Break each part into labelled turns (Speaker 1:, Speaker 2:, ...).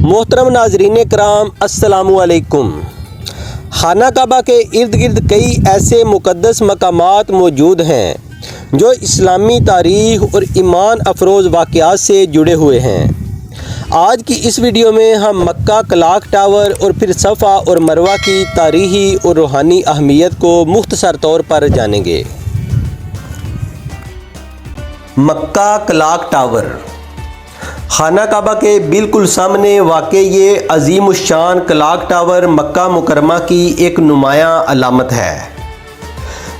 Speaker 1: मोहतरम नाजरीन कराम अस्सलाम वालेकुम। खाना काबा के इर्द गिर्द कई ऐसे मुक़द्दस मकामात मौजूद हैं जो इस्लामी तारीख़ और ईमान अफरोज़ वाक़यात से जुड़े हुए हैं। आज की इस वीडियो में हम मक्का क्लॉक टावर और फिर सफ़ा और मरवा की तारीख़ी और रूहानी अहमियत को मुख्तसर तौर पर जानेंगे। मक्का क्लॉक टावर खाना काबा के बिल्कुल सामने वाक़ ये अजीम शान क्लॉक टावर मक्का मुकरमा की एक नुमायाँ अलामत है।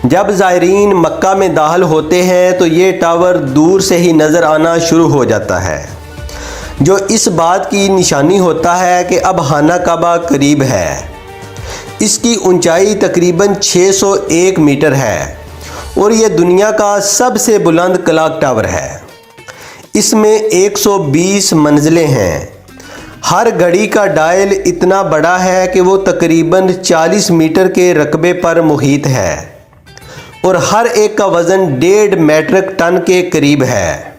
Speaker 1: जब ज़ायरीन मक्का में दाखिल होते हैं तो ये टावर दूर से ही नज़र आना शुरू हो जाता है, जो इस बात की निशानी होता है कि अब खाना काबा करीब है। इसकी ऊंचाई तकरीबन 601 मीटर है और ये दुनिया का सबसे बुलंद क्लॉक टावर है। इसमें 120 मंजिलें हैं। हर घड़ी का डायल इतना बड़ा है कि वो तकरीबन 40 मीटर के रकबे पर मुहित है और हर एक का वज़न 1.5 मीट्रिक टन के करीब है।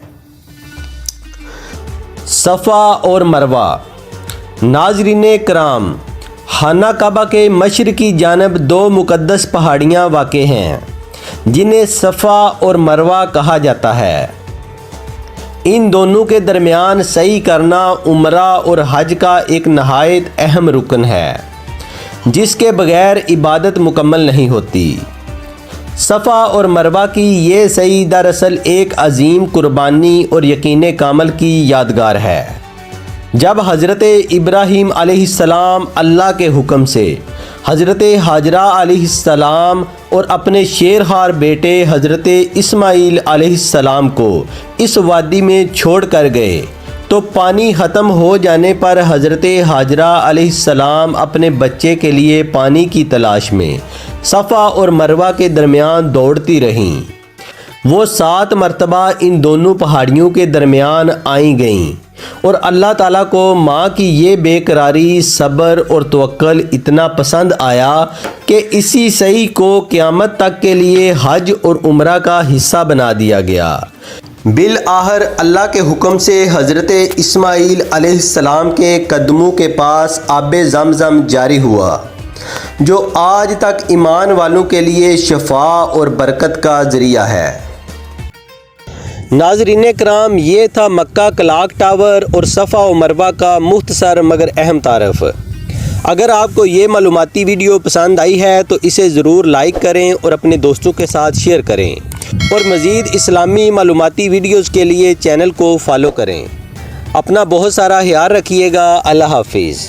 Speaker 1: सफ़ा और मरवा। नाज़रीन कराम, खाना काबा के मशरक़ी जानब दो मुक़द्दस पहाड़ियाँ वाक़ हैं जिन्हें सफ़ा और मरवा कहा जाता है। इन दोनों के दरमियान सही करना उम्रा और हज का एक नहायत अहम रुकन है, जिसके बग़ैर इबादत मुकम्मल नहीं होती। सफ़ा और मरवा की ये सही दरअसल एक अजीम कुर्बानी और यकीन कामल की यादगार है। जब हज़रत इब्राहीम अलैहिस्सलाम अल्लाह के हुक्म से हज़रत हाजरा अलैहिस्सलाम और अपने शेरखार बेटे हज़रत इस्माईल अलैहिस्सलाम को इस वादी में छोड़ कर गए तो पानी ख़त्म हो जाने पर हज़रत हाजरा अलैहिस्सलाम अपने बच्चे के लिए पानी की तलाश में सफ़ा और मरवा के दरमियान दौड़ती रहीं। वो 7 मरतबा इन दोनों पहाड़ियों के दरमियान आई गईं और अल्लाह ताला को माँ की ये बेकरारी, सब्र और तवक्कुल इतना पसंद आया कि इसी सही को क़यामत तक के लिए हज और उम्रा का हिस्सा बना दिया गया। बिल आहर अल्लाह के हुक्म से हज़रत इस्माईल अलैहिस्सलाम के कदमों के पास आबे ज़मज़म जारी हुआ, जो आज तक ईमान वालों के लिए शफा और बरकत का ज़रिया है। नाज़रीन कराम, ये था मक्का क्लॉक टावर और सफ़ा और मरवा का मुख्तसर मगर अहम तारफ़। अगर आपको ये मालूमाती वीडियो पसंद आई है तो इसे ज़रूर लाइक करें और अपने दोस्तों के साथ शेयर करें और मज़ीद इस्लामी मालूमाती वीडियोज़ के लिए चैनल को फॉलो करें। अपना बहुत सारा ख्याल रखिएगा। अल्लाह हाफिज़।